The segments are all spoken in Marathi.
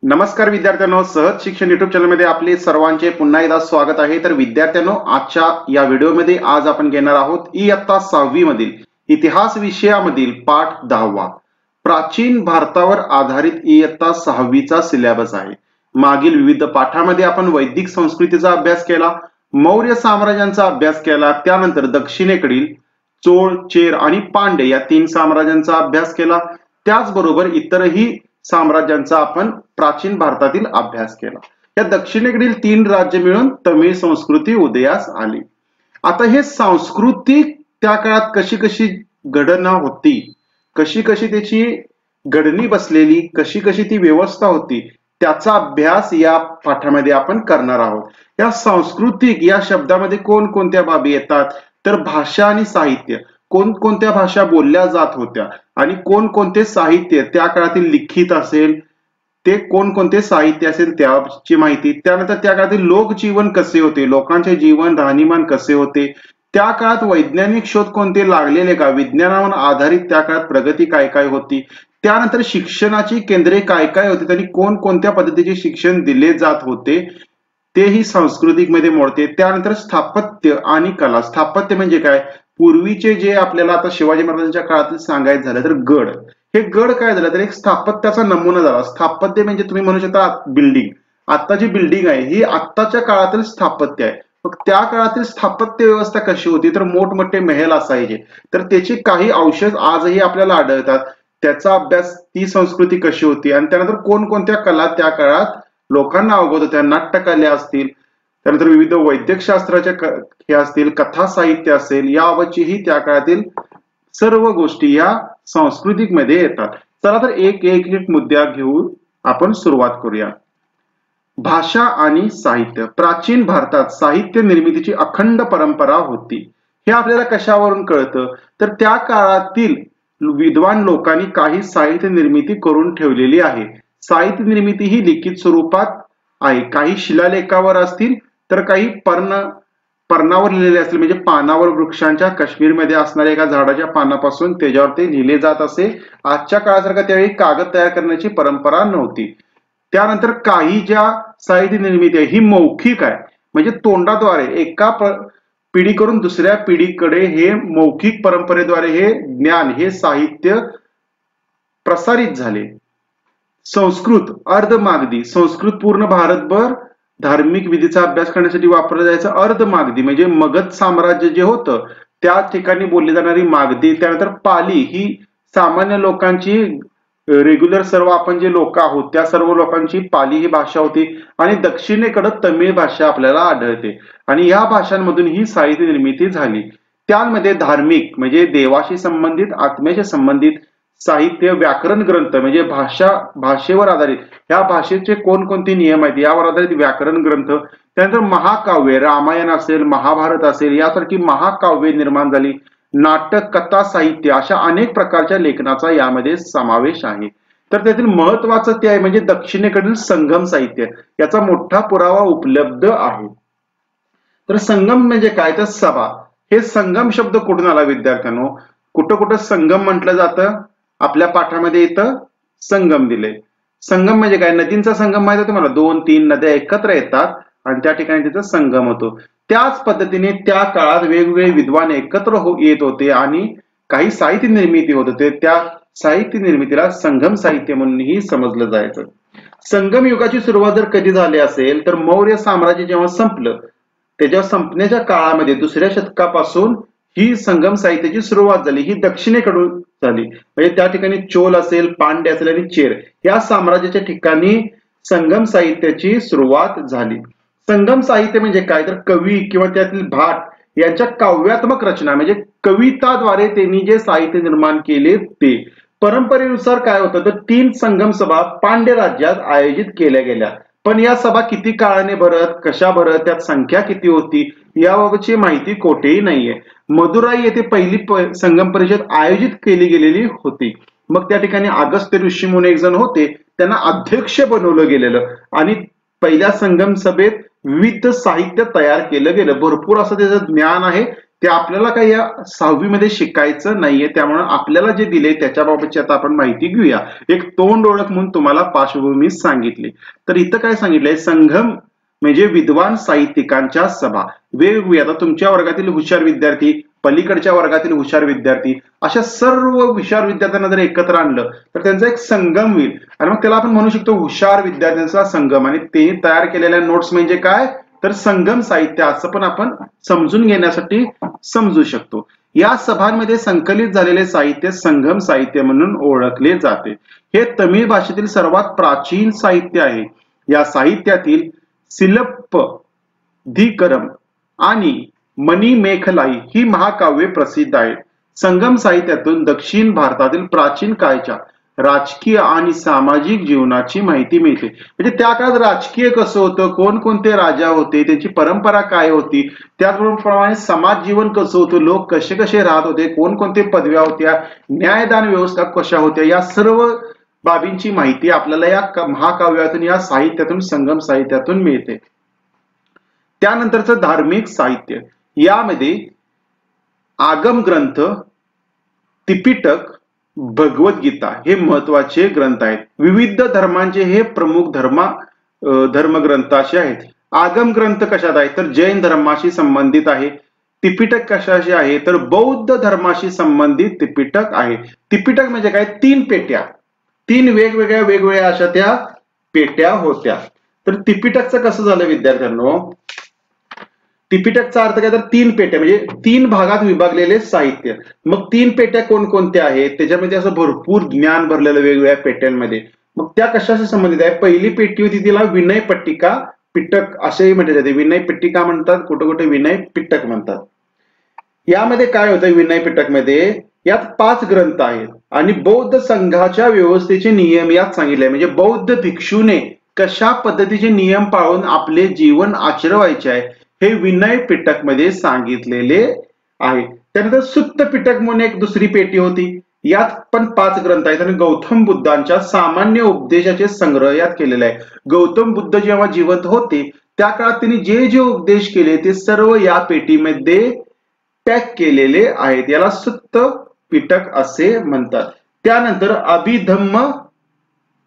नमस्कार विद्यार्थ्यांनो, सहज शिक्षण युट्यूब चॅनलमध्ये आपले सर्वांचे पुन्हा एकदा स्वागत आहे। तर विद्यार्थ्यांनो, आजच्या या व्हिडिओमध्ये आज आपण घेणार आहोत इयत्ता 6वी मधील इतिहास विषयामधील पाठ 10वा प्राचीन भारतावर आधारित इयत्ता 6वीचा सिलेबस आहे। मागील विविध पाठामध्ये आपण वैदिक संस्कृतीचा अभ्यास केला, मौर्य साम्राज्यांचा अभ्यास केला, त्यानंतर दक्षिणेकडील चोळ, चेर आणि पांड्य या 3 साम्राज्यांचा अभ्यास केला। त्याचबरोबर इतरही साम्राज्यांचा आपण प्राचीन भारतातील अभ्यास केला। या दक्षिणेकडील 3 राज्य मिळून तमिळ संस्कृती उदयास आली। आता हे सांस्कृतिक त्या काळात कशी कशी घडना होती, कशी कशी त्याची घडणी बसलेली, कशी कशी ती व्यवस्था होती, त्याचा अभ्यास या पाठामध्ये आपण करणार आहोत। या सांस्कृतिक या शब्दामध्ये कोणकोणत्या बाबी येतात, तर भाषा आणि साहित्य, कोणकोणत्या भाषा बोलल्या जात होत्या आणि कोणकोणते साहित्य त्या काळातील लिखित असेल, ते कोणकोणते साहित्य असेल त्याची माहिती, त्यानंतर त्या काळातील लोकजीवन कसे होते, लोकांचे जीवन राहणीमान कसे होते, त्या काळात वैज्ञानिक शोध कोणते लागलेले का, विज्ञानावर आधारित त्या काळात प्रगती काय काय होती, त्यानंतर शिक्षणाची केंद्रे काय काय होती आणि कोणकोणत्या पद्धतीचे शिक्षण दिले जात होते तेही सांस्कृतिक मध्ये मोडते। त्यानंतर स्थापत्य आणि कला, स्थापत्य म्हणजे काय, पूर्वीचे जे आपल्याला आता शिवाजी महाराजांच्या काळातील सांगायचं झालं तर गड, हे गड काय झालं तर एक स्थापत्याचा नमुना झाला। स्थापत्य म्हणजे तुम्ही म्हणू शकता बिल्डिंग, आता जी बिल्डिंग आहे ही आत्ताच्या काळातील स्थापत्य आहे। मग त्या काळातील स्थापत्य व्यवस्था कशी होती, तर मोठमोठे महल असायचे, तर त्याची काही अवशेष आजही आपल्याला आढळतात, त्याचा अभ्यास ती संस्कृती कशी होती आणि त्यानंतर कोणकोणत्या कला त्या काळात लोकांना अवगत होत्या, नाट्यकला असतील, त्यानंतर विविध वैद्यकशास्त्राच्या हे असतील, कथा साहित्य असेल, याबाबतचीही त्या काळातील सर्व गोष्टी या सांस्कृतिक मध्ये येतात। चला तर एक मुद्दा घेऊन आपण सुरुवात करूया। भाषा आणि साहित्य, प्राचीन भारतात साहित्य निर्मितीची अखंड परंपरा होती। हे आपल्याला कशावरून कळतं, तर त्या काळातील विद्वान लोकांनी काही साहित्य निर्मिती करून ठेवलेली आहे। साहित्य निर्मिती ही लिखित स्वरूपात आहे, काही शिलालेखावर असतील तर काही पर्णावर लिहिलेले असतील, म्हणजे पानावर, वृक्षांच्या काश्मीरमध्ये असणाऱ्या एका झाडाच्या पानापासून त्याच्यावर ते लिहिले जात असे। आजच्या काळासारखा त्यावेळी कागद तयार करण्याची परंपरा नव्हती। त्यानंतर काही ज्या साहित्य निर्मिती आहे ही मौखिक आहे, म्हणजे तोंडाद्वारे एका पिढीकडून दुसऱ्या पिढीकडे हे मौखिक परंपरेद्वारे हे ज्ञान, हे साहित्य प्रसारित झाले। संस्कृत अर्धमागधी, संस्कृत पूर्ण भारतभर धार्मिक विधीचा अभ्यास करण्यासाठी वापरला जायचा। अर्धमागधी म्हणजे मगध साम्राज्य जे होतं त्या ठिकाणी बोलली जाणारी मागधी। त्यानंतर पाली ही सामान्य लोकांची, रेग्युलर सर्व आपण जे लोक आहोत त्या सर्व लोकांची पाली ही भाषा होती। आणि दक्षिणेकडे तमिळ भाषा आपल्याला आढळते आणि या भाषांमधून ही साहित्य निर्मिती झाली। त्यामध्ये धार्मिक म्हणजे देवाशी संबंधित, आत्म्याशी संबंधित साहित्य, व्याकरण ग्रंथ म्हणजे भाषेवर आधारित, ह्या भाषेचे कोणकोणते नियम आहेत यावर आधारित व्याकरण ग्रंथ, त्यानंतर महाकाव्य, रामायण असेल, महाभारत असेल, यासारखी महाकाव्य निर्माण झाली। नाटक, कथा साहित्य, अशा अनेक प्रकारच्या लेखनाचा यामध्ये समावेश आहे। तर त्यातील महत्वाचं ते आहे म्हणजे दक्षिणेकडील संगम साहित्य, याचा मोठा पुरावा उपलब्ध आहे। तर संगम म्हणजे काय, तर सभा, हे संगम शब्द कुठून आला विद्यार्थ्यांनो, कुठं कुठं संगम म्हटलं जातं, आपल्या पाठामध्ये इथं संगम दिले। संगम म्हणजे काय, नदींचा संगम माहिती आहे तुम्हाला, 2-3 नद्या एकत्र येतात आणि त्या ठिकाणी तिथं संगम होतो। त्याच पद्धतीने त्या काळात वेगवेगळे विद्वान एकत्र येत होते आणि काही साहित्य निर्मिती होत होते, त्या साहित्य निर्मितीला संगम साहित्य म्हणूनही समजलं जायचं। संगम युगाची सुरुवात जर कधी झाली असेल तर मौर्य साम्राज्य जेव्हा संपलं, त्याच्या संपण्याच्या काळामध्ये 2ऱ्या शतकापासून ही संगम साहित्याची सुरुवात झाली, ही दक्षिणेकडून झाली। म्हणजे त्या ठिकाणी चोल असेल, पांड्य असेल आणि चेर या साम्राज्याच्या ठिकाणी संगम साहित्याची सुरुवात झाली। संगम साहित्य म्हणजे काय, तर कवी किंवा त्यातील भाट यांच्या काव्यात्मक रचना, म्हणजे कविताद्वारे त्यांनी जे साहित्य निर्माण केले ते। परंपरेनुसार काय होतं, तर 3 संगम सभा पांड्य राज्यात आयोजित केल्या गेल्या, पण या सभा किती काळाने भरत, कशा भरत, त्यात संख्या किती होती याबाबतची माहिती कोठेही नाहीये। मदुराई येथे पहिली संगम परिषद आयोजित केली गेलेली होती। मग त्या ठिकाणी अगस्त्य ऋषी म्हणून एक जण होते, त्यांना अध्यक्ष बनवलं गेलेलं आणि पहिल्या संगम सभेत विविध साहित्य तयार केलं गेलं। भरपूर असं त्याचं ज्ञान आहे, ते आपल्याला काही या 6वी मध्ये शिकायचं नाहीये, त्यामुळे आपल्याला जे दिले त्याच्याबाबतची आता आपण माहिती घेऊया. एक तोंड ओळख म्हणून तुम्हाला पार्श्वभूमी सांगितली. तर इथं काय सांगितलंय, संगम म्हणजे विद्वान साहित्यिकांच्या सभा. वेगवेगळी, आता तुमच्या वर्गातील हुशार विद्यार्थी, पलीकडच्या वर्गातील हुशार विद्यार्थी, अशा सर्व हुशार विद्यार्थ्यांना जर एकत्र आणलं तर त्यांचा एक संगम होईल आणि मग त्याला आपण म्हणू शकतो हुशार विद्यार्थ्यांचा संगम. आणि ते तयार केलेल्या नोट्स म्हणजे काय, तर संगम साहित्य असं पण आपण समजून घेण्यासाठी समजू शकतो. या सभांमध्ये संकलित झालेले साहित्य संगम साहित्य म्हणून ओळखले जाते. हे तमिळ भाषेतील सर्वात प्राचीन साहित्य आहे. या साहित्यातील सिलप्पधिकरम आणि मणिमेखलाई ही महाकाव्ये प्रसिद्ध आहेत. संगम साहित्यातून दक्षिण भारतातील प्राचीन काळच्या राजकीय आणि सामाजिक जीवनाची माहिती मिळते. म्हणजे त्या काळात राजकीय कसं होतं, कोणकोणते राजा होते, त्यांची परंपरा काय होती, त्याचप्रमाणे समाज जीवन कसं होतं, लोक कसे कसे राहत होते, कोणकोणते पदव्या होत्या, न्यायदान व्यवस्था कशा होत्या, या सर्व बाबींची माहिती आपल्याला या महाकाव्यातून, या साहित्यातून, संगम साहित्यातून मिळते. त्यानंतरचं धार्मिक साहित्य, यामध्ये आगम ग्रंथ, त्रिपिटक, भगवद्गीता हे महत्वाचे ग्रंथ आहेत. विविध धर्मांचे हे प्रमुख धर्मग्रंथ असे आहेत. आगम ग्रंथ कशात आहे, तर जैन धर्माशी संबंधित आहे. त्रिपिटक कशाशी आहे, तर बौद्ध धर्माशी संबंधित त्रिपिटक आहे. त्रिपिटक म्हणजे काय, 3 पेट्या, 3 वेगवेगळ्या अशा त्या पेट्या होत्या. तर त्रिपिटकचं कसं झालं विद्यार्थ्यांनो, त्रिपिटकचा अर्थ काय, तर 3 पेट्या म्हणजे 3 भागात विभागलेले साहित्य. मग 3 पेट्या कोणकोणत्या आहेत, त्याच्यामध्ये असं भरपूर ज्ञान भरलेलं वेगवेगळ्या पेट्यांमध्ये. मग त्या कशाशी संबंधित आहे, पहिली पेटी होती तिला विनय पट्टिका पिटक असेही म्हटले जाते. विनय पट्टिका म्हणतात, कुठे कुठे विनय पिटक म्हणतात. यामध्ये काय होतं, विनय पिटक मध्ये यात 5 ग्रंथ आहेत आणि बौद्ध संघाच्या व्यवस्थेचे नियम यात सांगितले. म्हणजे बौद्ध भिक्षूने कशा पद्धतीचे नियम पाळून आपले जीवन आचरवायचे आहे हे विनय पिटक मध्ये सांगितलेले आहे. त्यानंतर सुत्त पिटक म्हणून एक दुसरी पेटी होती, यात पण 5 ग्रंथ आहेत आणि गौतम बुद्धांच्या सामान्य उपदेशाचे संग्रह यात केलेले आहे. गौतम बुद्ध जेव्हा जिवंत होते त्या काळात त्यांनी जे जे उपदेश केले ते सर्व या पेटीमध्ये पॅक केलेले आहेत. याला सुत्त पिटक असे म्हणतात. त्यानंतर अभिधम्म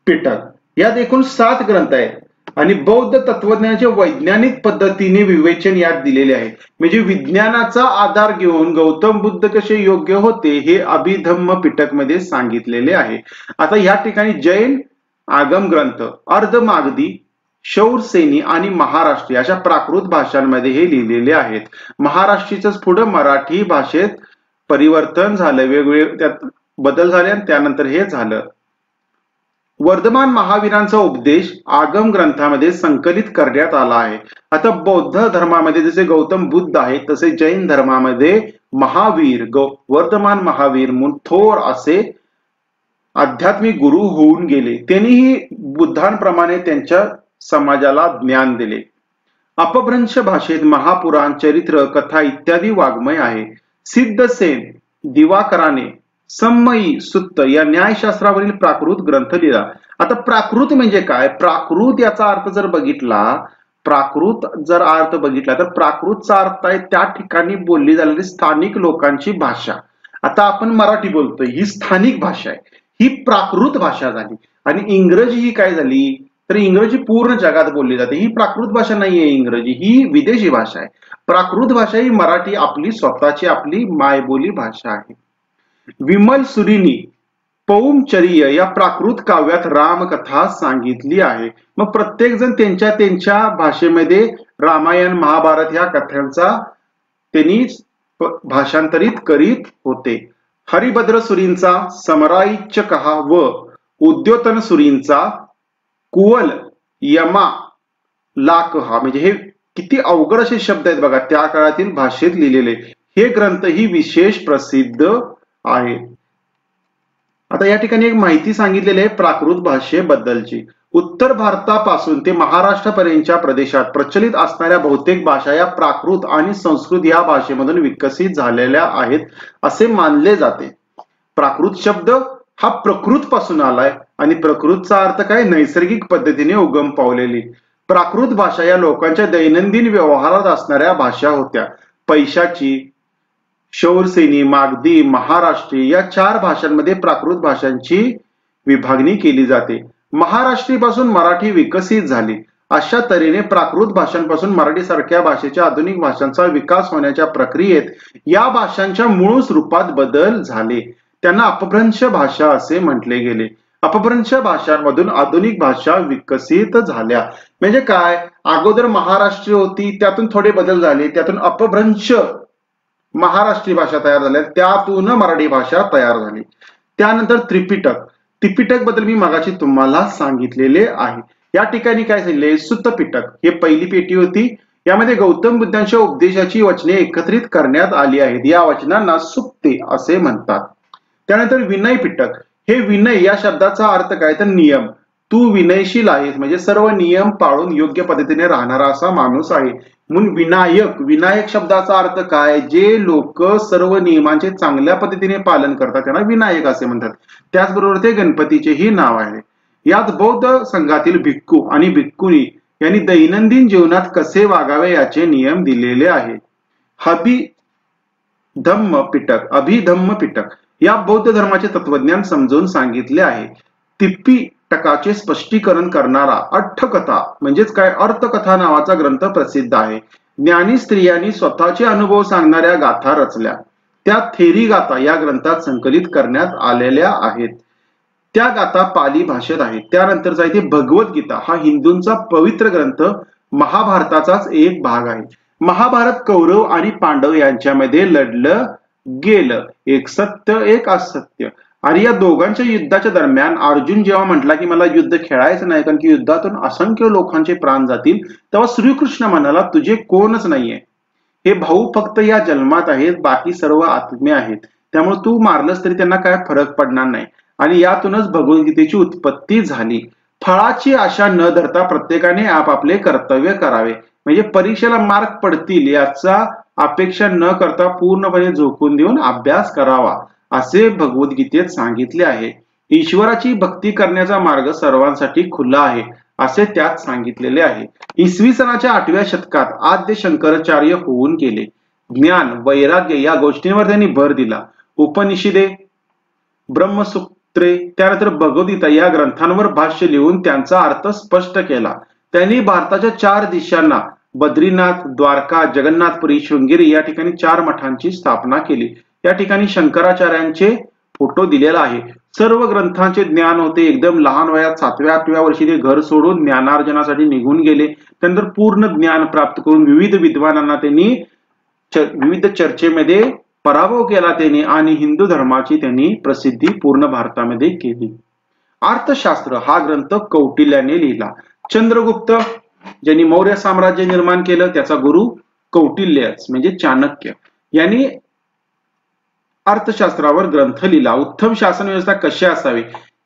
पिटक, यात एकूण 7 ग्रंथ आहेत आणि बौद्ध तत्वज्ञानाचे वैज्ञानिक पद्धतीने विवेचन यात दिलेले आहे. म्हणजे विज्ञानाचा आधार घेऊन गौतम बुद्ध कसे योग्य होते हे अभिधम्म पिटक मध्ये सांगितलेले आहे. आता या ठिकाणी जैन आगम ग्रंथ, अर्धमागधी, शौरसेनी आणि महाराष्ट्री अशा प्राकृत भाषांमध्ये हे लिहिलेले आहेत. महाराष्ट्रीच पुढे मराठी भाषेत परिवर्तन झालं, वेगवेगळे त्यात बदल झाले आणि त्यानंतर हे झालं. वर्धमान महावीरांचा उपदेश आगम ग्रंथामध्ये संकलित करण्यात आला आहे. आता बौद्ध धर्मामध्ये जसे गौतम बुद्ध आहे तसे जैन धर्मामध्ये महावीर, वर्धमान महावीर म्हणून थोर असे आध्यात्मिक गुरु होऊन गेले. त्यांनीही बुद्धांप्रमाणे त्यांच्या समाजाला ज्ञान दिले. अपभ्रंश भाषेत महापुराण, चरित्र, कथा इत्यादी वाङ्मय आहे. सिद्धसेन दिवाकराने सम्मयी सुत्त या न्यायशास्त्रावरील प्राकृत ग्रंथ लिहिला. आता प्राकृत म्हणजे काय, प्राकृत याचा अर्थ जर बघितला, तर प्राकृतचा अर्थ आहे त्या ठिकाणी बोलली जाणारी स्थानिक लोकांची भाषा. आता आपण मराठी बोलतोय, ही स्थानिक भाषा आहे, ही प्राकृत भाषा झाली. आणि इंग्रजी ही काय झाली, तर इंग्रजी पूर्ण जगात बोलली जाते, ही प्राकृत भाषा नाहीये. इंग्रजी ही विदेशी भाषा आहे. प्राकृत भाषा ही मराठी आपली स्वतःची, आपली मायबोली भाषा आहे. विमल सुरीनी पौमचर्य या प्राकृत काव्यात रामकथा सांगितली आहे. मग प्रत्येक जण त्यांच्या त्यांच्या भाषेमध्ये रामायण, महाभारत या कथांचा त्यांनी भाषांतरित करीत होते. हरिभद्र सुरींचा समराईच्च कहा व उद्योतन सुरींचा कुवल यमा लाकहा, म्हणजे हे किती अवघड असे शब्द आहेत बघा, त्या काळातील भाषेत लिहिलेले. हे ग्रंथ ही विशेष प्रसिद्ध आहे. आता या ठिकाणी एक माहिती सांगितलेली आहे प्राकृत भाषेबद्दलची. उत्तर भारतापासून ते महाराष्ट्रापर्यंतच्या प्रदेशात प्रचलित असणाऱ्या बहुतेक भाषा या प्राकृत आणि संस्कृत या भाषेमधून विकसित झालेल्या आहेत असे मानले जाते. प्राकृत शब्द हा प्रकृत पासून आलाय आणि प्रकृतचा अर्थ काय, नैसर्गिक पद्धतीने उगम पावलेली. प्राकृत भाषा या लोकांच्या दैनंदिन व्यवहारात असणाऱ्या भाषा होत्या. पैशाची, शौरसेनी, मागधी, महाराष्ट्री या 4 भाषांमध्ये प्राकृत भाषांची विभागणी केली जाते. महाराष्ट्री पासून मराठी विकसित झाली. अशा तऱ्हेने प्राकृत भाषांपासून मराठी सारख्या भाषेच्या आधुनिक भाषांचा विकास होण्याच्या प्रक्रियेत या भाषांच्या मूळ स्वरूपात बदल झाले. त्यांना अपभ्रंश भाषा असे म्हटले गेले. अपभ्रंश भाषांमधून आधुनिक भाषा विकसित झाल्या. म्हणजे काय, अगोदर महाराष्ट्री होती, त्यातून थोडे बदल झाले, त्यातून अपभ्रंश महाराष्ट्री भाषा तयार झाल्या, त्यातून मराठी भाषा तयार झाली. त्यानंतर त्रिपिटक. त्रिपिटक बद्दल मी मगाशी तुम्हाला सांगितलेले आहे. या ठिकाणी काय सांगितले, सुत्त पिटक हे पहिली पेटी होती. यामध्ये गौतम बुद्धांच्या उपदेशाची वचने एकत्रित करण्यात आली आहेत. या वचनांना सुक्ते असे म्हणतात. त्यानंतर विनय पिटक. हे विनय या शब्दाचा अर्थ काय तर नियम. तू विनयशील आहेस म्हणजे सर्व नियम पाळून योग्य पद्धतीने राहणारा असा माणूस आहे. म्हणून विनायक, विनायक शब्दाचा अर्थ काय, जे लोक सर्व नियमांचे चांगल्या पद्धतीने पालन करतात त्यांना विनायक असे म्हणतात. त्याचबरोबर ते गणपतीचेही नाव आहे. यात बौद्ध संघातील भिक्खू आणि भिक्खुनी यांनी दैनंदिन जीवनात कसे वागावे याचे नियम दिलेले आहे. अभिधम्म पिटक या बौद्ध धर्माचे तत्वज्ञान समजावून सांगितले आहे. त्रिपिटकाचे स्पष्टीकरण करणारा अट्ठकथा म्हणजेच काय अर्थकथा नावाचा ग्रंथ प्रसिद्ध आहे. ज्ञानी स्त्रियांनी स्वतःचे अनुभव सांगणाऱ्या गाथा रचल्या. त्या थेरी गाथा या ग्रंथात संकलित करण्यात आलेल्या आहेत. त्या गाथा पाली भाषेत आहेत. त्यानंतरचा इथे भगवद्गीता हा हिंदूंचा पवित्र ग्रंथ महाभारताचाच एक भाग आहे. महाभारत कौरव आणि पांडव यांच्यामध्ये लढलं गेलं. एक सत्य एक असत्य. आणि या दोघांच्या युद्धाच्या दरम्यान अर्जुन जेव्हा म्हटला की मला युद्ध खेळायचं नाही कारण की युद्धातून असंख्य लोकांचे प्राण जातील, तेव्हा श्रीकृष्ण म्हणाला तुझे कोणच नाहीये. हे भाऊ फक्त या जन्मात आहेत, बाकी सर्व आत्मे आहेत. त्यामुळे तू मारलंस तरी त्यांना काय फरक पडणार नाही. आणि यातूनच भगवद्गीतेची उत्पत्ती झाली. फळाची आशा न धरता प्रत्येकाने आपापले कर्तव्य करावे. म्हणजे परीक्षेला मार्क पडतील याचा अपेक्षा न करता पूर्णपणे झोकून देऊन अभ्यास करावा असे भगवद्गीतेत सांगितले आहे. ईश्वराची भक्ती करण्याचा मार्ग सर्वांसाठी खुला आहे असे त्यात सांगितलेले आहे. इसवी सनाच्या 8व्या शतकात आद्य शंकराचार्य होऊन गेले. ज्ञान, वैराग्य या गोष्टींवर त्यांनी भर दिला. उपनिषदे, ब्रह्मसूत्रे, त्यानंतर भगवद्गीता या ग्रंथांवर भाष्य लिहून त्यांचा अर्थ स्पष्ट केला. त्यांनी भारताच्या 4 दिशांना बद्रीनाथ, द्वारका, जगन्नाथपुरी, शृंगेरी या ठिकाणी 4 मठांची स्थापना केली. या ठिकाणी शंकराचार्यांचे फोटो दिलेला आहे. सर्व ग्रंथांचे ज्ञान होते. एकदम लहान वयात 7व्या-8व्या वर्षी ते घर सोडून ज्ञानार्जनासाठी निघून गेले. त्यानंतर पूर्ण ज्ञान प्राप्त करून विविध विद्वानांना त्यांनी विविध चर्चेमध्ये पराभव केला त्यांनी आणि हिंदू धर्माची त्यांनी प्रसिद्धी पूर्ण भारतामध्ये केली. अर्थशास्त्र हा ग्रंथ कौटिल्याने लिहिला. चंद्रगुप्त ज्यांनी मौर्य साम्राज्य निर्माण केलं त्याचा गुरु कौटिल्यच म्हणजे चाणक्य यांनी अर्थशास्त्रावर ग्रंथ लिहिला. उत्तम शासन व्यवस्था कशी असावी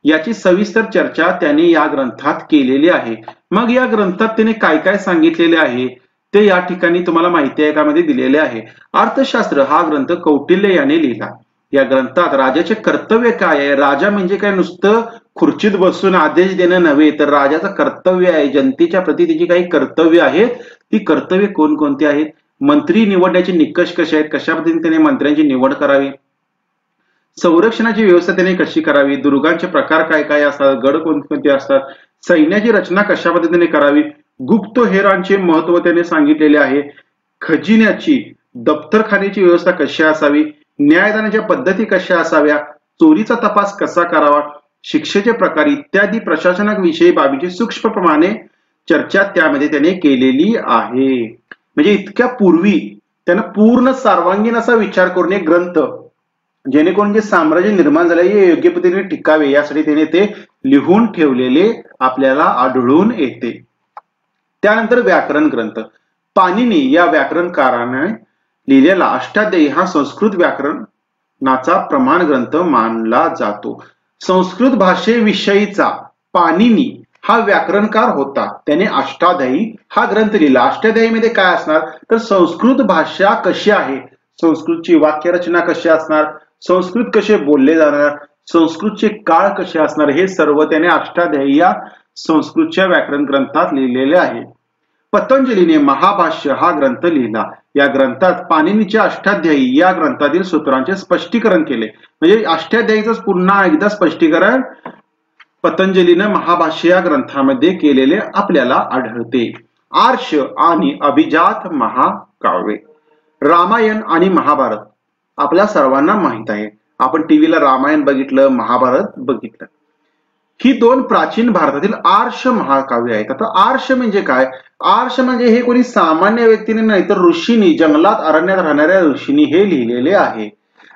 याची सविस्तर चर्चा त्यांनी या ग्रंथात केलेली आहे. मग या ग्रंथात त्याने काय काय सांगितलेले आहे ते या ठिकाणी तुम्हाला माहिती आहे यामध्ये दिलेले आहे. अर्थशास्त्र हा ग्रंथ कौटिल्य याने लिहिला. या ग्रंथात राजाचे कर्तव्य काय आहे, राजा म्हणजे काय नुसतं खुर्चीत बसून आदेश देणं नव्हे तर राजाचं कर्तव्य आहे, जनतेच्या प्रती त्याची काही कर्तव्य आहेत. ती कर्तव्य कोणकोणती आहेत, मंत्री निवडण्याचे निकष कसे आहेत, कशा पद्धतीने त्याने मंत्र्यांची निवड करावी, संरक्षणाची व्यवस्था त्याने कशी करावी, दुर्गांचे प्रकार काय काय असतात, गड कोणकोणते असतात, सैन्याची रचना कशा पद्धतीने करावी, गुप्तहेरांचे महत्व त्याने सांगितलेले आहे, खजिन्याची दप्तरखान्याची व्यवस्था कशी असावी, न्यायदानाच्या पद्धती कशा असाव्या, चोरीचा तपास कसा करावा, शिक्षेचे प्रकार इत्यादी प्रशासनाविषयी बाबीची सूक्ष्मप्रमाणे चर्चा त्यामध्ये त्याने केलेली आहे. म्हणजे इतक्या पूर्वी त्यानं पूर्ण सर्वांगीण असा विचार करून एक ग्रंथ जेणेकरून जे साम्राज्य निर्माण झाले हे योग्य पद्धतीने टिकावे यासाठी त्याने ते लिहून ठेवलेले आपल्याला आढळून येते. त्यानंतर व्याकरण ग्रंथ पाणिनी या व्याकरणकाराने लिहिलेला अष्टाध्यायी हा संस्कृत व्याकरणाचा प्रमाण ग्रंथ मानला जातो. संस्कृत भाषेविषयीचा पाणिनी हा व्याकरणकार होता. त्याने अष्टाध्यायी हा ग्रंथ लिहिला. अष्टाध्यायीमध्ये काय असणार तर संस्कृत भाषा कशी आहे, संस्कृतची वाक्यरचना कशी असणार, संस्कृत कसे बोलले जाणार, संस्कृतचे काळ कसे असणार हे सर्व त्याने अष्टाध्यायी या संस्कृतच्या व्याकरण ग्रंथात लिहिलेले आहे. पतंजलीने महाभाष्य हा ग्रंथ लिहिला. या ग्रंथात पाणिनीच्या अष्टाध्यायी या ग्रंथातील सूत्रांचे स्पष्टीकरण केले. म्हणजे अष्टाध्यायीचं पुन्हा एकदा स्पष्टीकरण पतंजलीने महाभाष्य या ग्रंथामध्ये केलेले आपल्याला आढळते. आर्ष आणि अभिजात महाकाव्ये. रामायण आणि महाभारत आपल्या सर्वांना माहित आहे. आपण टीव्हीला रामायण बघितलं, महाभारत बघितलं. ही दोन प्राचीन भारतातील आर्ष महाकाव्य आहेत. आता आर्ष म्हणजे काय? आर्ष म्हणजे हे कोणी सामान्य व्यक्तीने नाही तर ऋषींनी, जंगलात अरण्यात राहणाऱ्या ऋषींनी हे लिहिलेले आहे.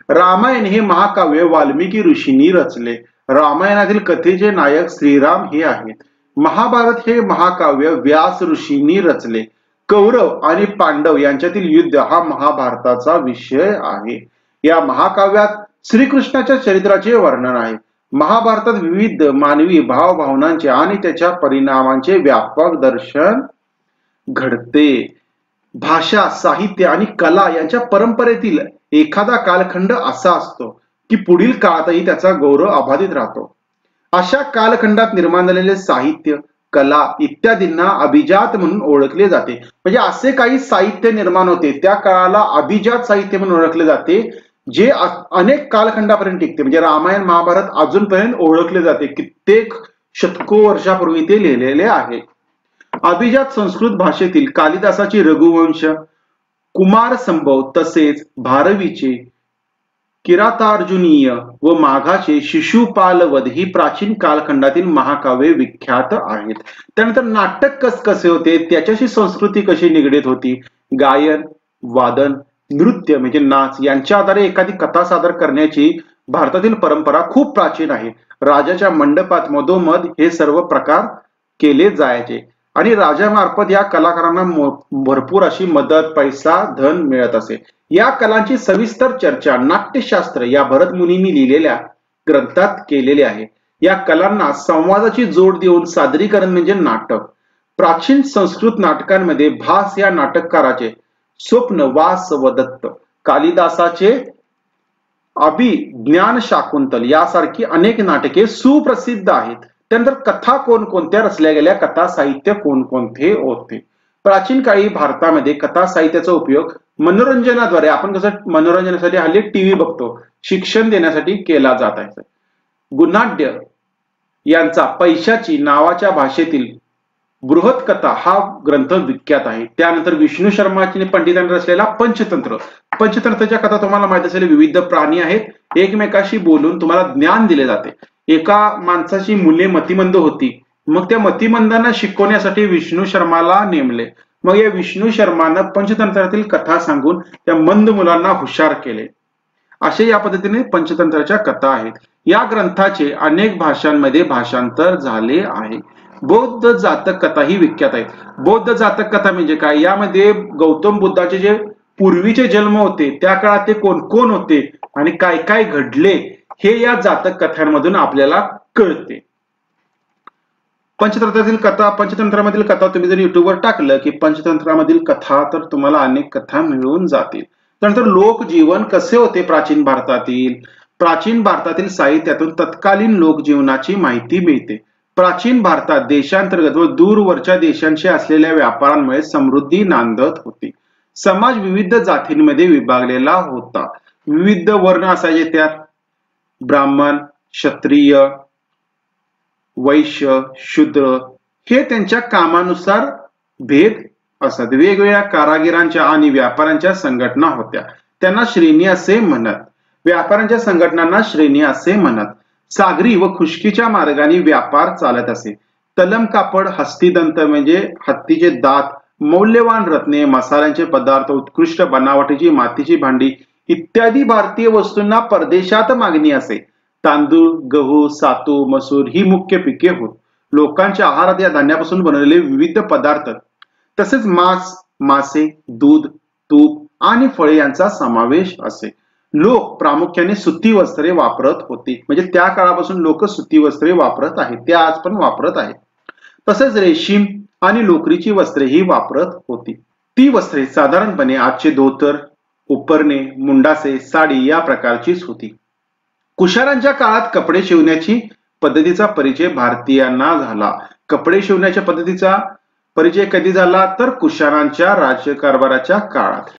रामायण हे महाकाव्य वाल्मिकी ऋषींनी रचले. रामायणातील कथेचे नायक श्रीराम हे आहेत. महाभारत हे महाकाव्य व्यास ऋषींनी रचले. कौरव आणि पांडव यांच्यातील युद्ध हा महाभारताचा विषय आहे. या महाकाव्यात श्रीकृष्णाच्या चरित्राचे वर्णन आहे. महाभारतात विविध मानवी भावभावनांचे आणि त्याच्या परिणामांचे व्यापक दर्शन घडते. भाषा, साहित्य आणि कला यांच्या परंपरेतील एखादा कालखंड असा असतो की पुढील काळातही त्याचा गौरव अबाधित राहतो. अशा कालखंडात निर्माण झालेले साहित्य, कला इत्यादींना अभिजात म्हणून ओळखले जाते. म्हणजे असे काही साहित्य निर्माण होते त्या काळाला अभिजात साहित्य म्हणून ओळखले जाते, जे अनेक कालखंडापर्यंत टिकते. म्हणजे रामायण महाभारत अजूनपर्यंत ओळखले जाते. कित्येक शतको वर्षापूर्वी ते लिहिलेले आहे. अभिजात संस्कृत भाषेतील कालिदासाची रघुवंश, कुमार संभव तसेच भारवीचे किरातार्जुनीय व माघाचे शिशुपालवध ही प्राचीन कालखंडातील महाकाव्ये विख्यात आहेत. त्यानंतर नाटक कसे होते, त्याच्याशी संस्कृती कशी निगडीत होती, गायन, वादन, नृत्य म्हणजे नाच यांच्या आधारे एखादी कथा सादर करण्याची भारतातील परंपरा खूप प्राचीन आहे. राजाच्या मंडपात मधोमध हे सर्व प्रकार केले जायचे आणि राजामार्फत या कलाकारांना भरपूर अशी मदत, पैसा, धन मिळत असे. या कलांची सविस्तर चर्चा नाट्यशास्त्र या भरत मुनींनी लिहिलेल्या ग्रंथात केलेली आहे. या कलांना संवादाची जोड देऊन सादरीकरण म्हणजे नाटक. प्राचीन संस्कृत नाटकांमध्ये भास या नाटककाराचे स्वप्न, वास व दत्त, कालिदासाचे अभिज्ञान शाकुंतल यासारखी अनेक नाटके सुप्रसिद्ध आहेत. त्यानंतर कथा कोणकोणत्या रचल्या गेल्या, कथा साहित्य कोणकोणते होते. प्राचीन काळी भारतामध्ये कथा साहित्याचा उपयोग मनोरंजनाद्वारे, आपण कसं मनोरंजनासाठी हल्ली टीव्ही बघतो, शिक्षण देण्यासाठी केला जात आहे. गुणाढ्य यांचा पैशाची नावाच्या भाषेतील बृहत कथा हा ग्रंथ विख्यात आहे. त्यानंतर विष्णू शर्माची पंडितांनी रचलेला पंचतंत्र. पंचतंत्राच्या कथा तुम्हाला माहित असेल, विविध प्राणी आहेत, एकमेकाशी बोलून तुम्हाला ज्ञान दिले जाते. एका माणसाची मुले मतिमंद होती, मग त्या मतिमंदांना शिकवण्यासाठी विष्णू शर्माला नेमले. मग या विष्णू शर्मानं पंचतंत्रातील कथा सांगून त्या मंद मुलांना हुशार केले. असे या पद्धतीने पंचतंत्राच्या कथा आहेत. या ग्रंथाचे अनेक भाषांमध्ये भाषांतर झाले आहे. बौद्ध जातक कथा ही विख्यात आहेत. बौद्ध जातक कथा म्हणजे काय? यामध्ये गौतम बुद्धाचे जे पूर्वीचे जन्म होते त्या काळात ते कोण कोण होते आणि काय काय घडले हे या जातक कथांमधून आपल्याला कळते. पंचतंत्रामधील कथा तुम्ही जर युट्यूबवर टाकलं की पंचतंत्रामधील कथा, तर तुम्हाला अनेक कथा मिळून जातील. त्यानंतर लोकजीवन कसे होते प्राचीन भारतातील. प्राचीन भारतातील साहित्यातून तत्कालीन लोकजीवनाची माहिती मिळते. प्राचीन भारतात देशांतर्गत व दूरवरच्या देशांशी असलेल्या व्यापारांमुळे समृद्धी नांदत होती. समाज विविध जातींमध्ये विभागलेला होता. विविध वर्ण असायचे, त्यात ब्राह्मण, क्षत्रिय, वैश्य, शूद्र हे त्यांच्या कामानुसार भेद असत. वेगवेगळ्या कारागिरांच्या आणि व्यापाऱ्यांच्या संघटना होत्या, त्यांना श्रेणी असे म्हणत. व्यापाऱ्यांच्या संघटनांना श्रेणी असे म्हणत. सागरी व खुष्कीच्या मार्गाने व्यापार चालत असे. तलम कापड, हस्तिदंत म्हणजे हत्तीचे दात, मौल्यवान रत्ने, मसाल्यांचे पदार्थ, उत्कृष्ट बनावटीची मातीची भांडी इत्यादी भारतीय वस्तूंना परदेशात मागणी असे. तांदूळ, गहू, सातू, मसूर ही मुख्य पिके होत. लोकांच्या आहारात या धान्यापासून बनवलेले विविध पदार्थ तसेच मांस, मासे, दूध, तूप आणि फळे यांचा समावेश असे. लोक प्रामुख्याने सुती वस्त्रे वापरत होती. म्हणजे त्या काळापासून लोक सुती वस्त्रे वापरत आहेत, ते आज पण वापरत आहेत. तसेच रेशीम आणि लोकरीची वस्त्रे ही वापरत होती. ती वस्त्रे साधारणपणे आजचे धोतर, उपरणे, मुंडासे, साडी या प्रकारचीच होती. कुशारांच्या काळात कपडे शिवण्याची पद्धतीचा परिचय भारतीयांना झाला. कपडे शिवण्याच्या पद्धतीचा परिचय कधी झाला? तर कुशारांच्या राज्यकारभाराच्या काळात.